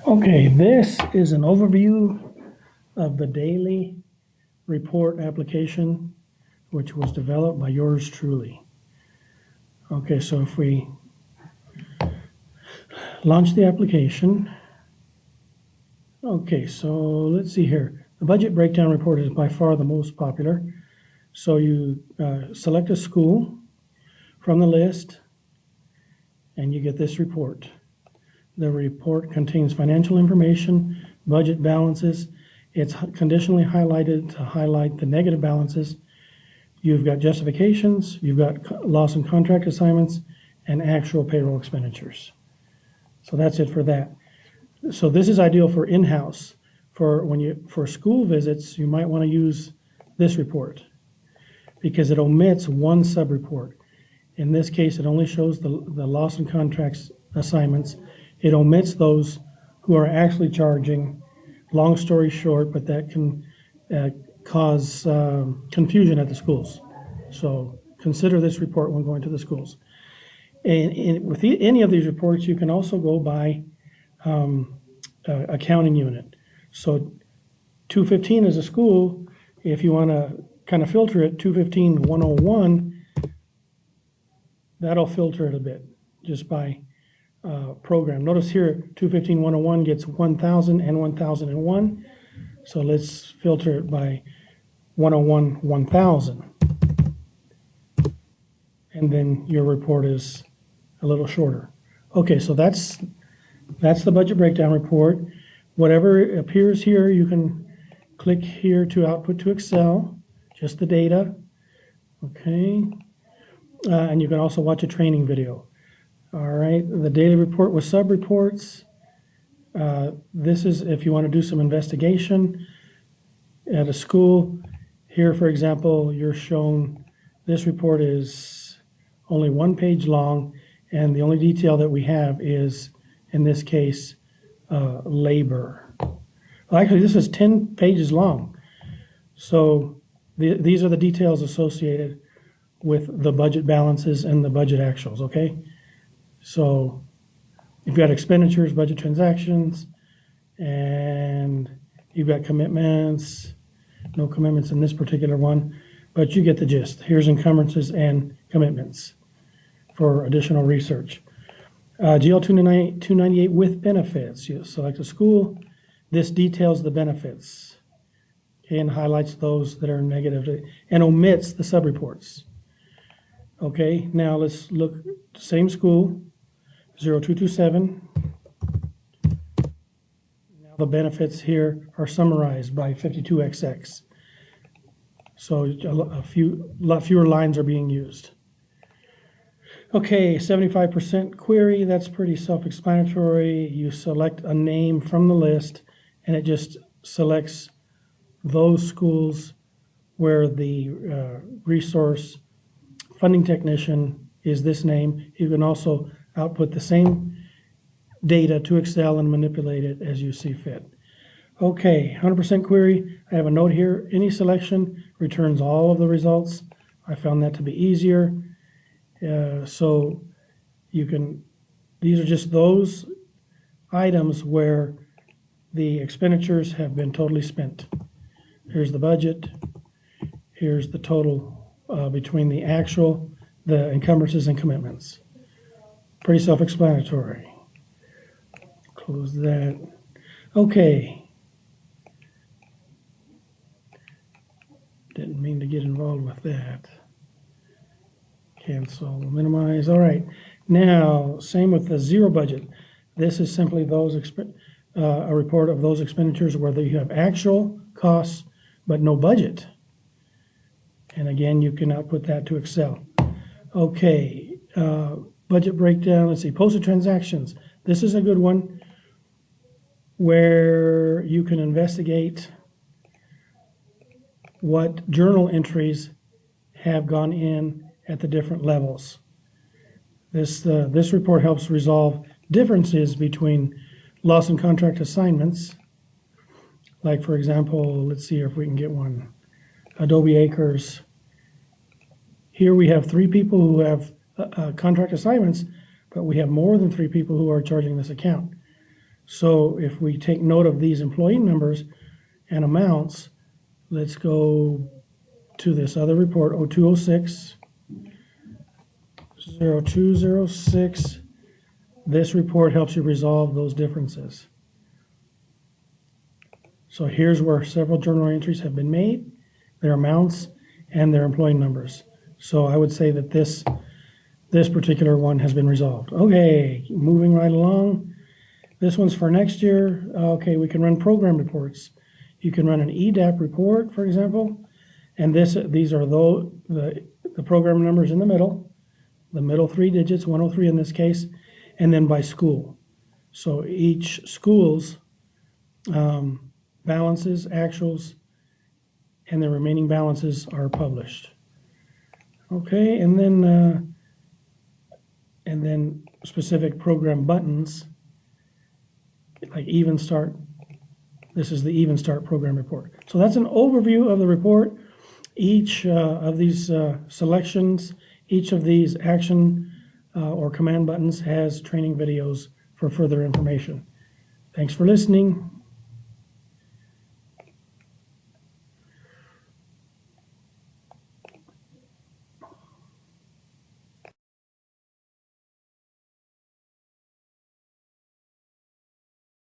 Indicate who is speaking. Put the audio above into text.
Speaker 1: Okay, this is an overview of the daily report application, which was developed by yours truly. Okay, so if we launch the application, okay, so let's see here. The budget breakdown report is by far the most popular. So you select a school from the list, and you get this report. The report contains financial information, budget balances. It's conditionally highlighted to highlight the negative balances. You've got justifications, you've got loss and contract assignments, and actual payroll expenditures. So that's it for that. So this is ideal for in-house. For school visits, you might want to use this report because it omits one sub-report. In this case, it only shows the loss and contracts assignments. It omits those who are actually charging. Long story short, but that can cause confusion at the schools. So consider this report when going to the schools. And with any of these reports, you can also go by accounting unit. So 215 is a school. If you want to kind of filter it, 215-101, that'll filter it a bit just by program. Notice here 215-101 gets 1000 and 1001. So let's filter it by 101-1000. And then your report is a little shorter. Okay, so that's the budget breakdown report. Whatever appears here, you can click here to output to Excel, just the data. Okay, and you can also watch a training video. All right, the daily report with sub-reports. This is if you want to do some investigation at a school. Here, for example, you're shown this report is only 1 page long, and the only detail that we have is, in this case, labor. Well, actually, this is 10 pages long. So these are the details associated with the budget balances and the budget actuals, okay? So you've got expenditures, budget transactions, and you've got commitments. No commitments in this particular one, but you get the gist. Here's encumbrances and commitments for additional research. GL 298 with benefits. You select a school. This details the benefits, okay, and highlights those that are negative and omits the sub-reports. Okay, now let's look, same school, 0227. Now the benefits here are summarized by 52XX. So a lot fewer lines are being used. Okay, 75% query, that's pretty self-explanatory. You select a name from the list and it just selects those schools where the resource funding technician is this name. You can also output the same data to Excel and manipulate it as you see fit. Okay, 100% query. I have a note here. Any selection returns all of the results. I found that to be easier. So you can, these are just those items where the expenditures have been totally spent. Here's the budget. Here's the total between the actual, the encumbrances and commitments. Pretty self-explanatory. Close that. Okay. Didn't mean to get involved with that. Cancel, minimize. All right. Now, same with the zero budget. This is simply those a report of those expenditures where you have actual costs but no budget. And again, you can output that to Excel. Okay. Budget breakdown. Let's see. Posted transactions. This is a good one where you can investigate what journal entries have gone in at the different levels. This report helps resolve differences between loss and contract assignments. Like, for example, let's see if we can get one. Adobe Acres. Here we have 3 people who have contract assignments, but we have more than 3 people who are charging this account. So if we take note of these employee numbers and amounts, let's go to this other report, 0206, 0206. This report helps you resolve those differences. So here's where several journal entries have been made, their amounts, and their employee numbers. So I would say that this particular one has been resolved. Okay, moving right along. This one's for next year. Okay, we can run program reports. You can run an EDAP report, for example, and these are the program numbers in the middle 3 digits, 103 in this case, and then by school. So each school's balances, actuals, and the remaining balances are published. Okay, and then specific program buttons like Even Start. This is the Even Start program report. So that's an overview of the report. Each of these selections, each of these action or command buttons has training videos for further information. Thanks for listening.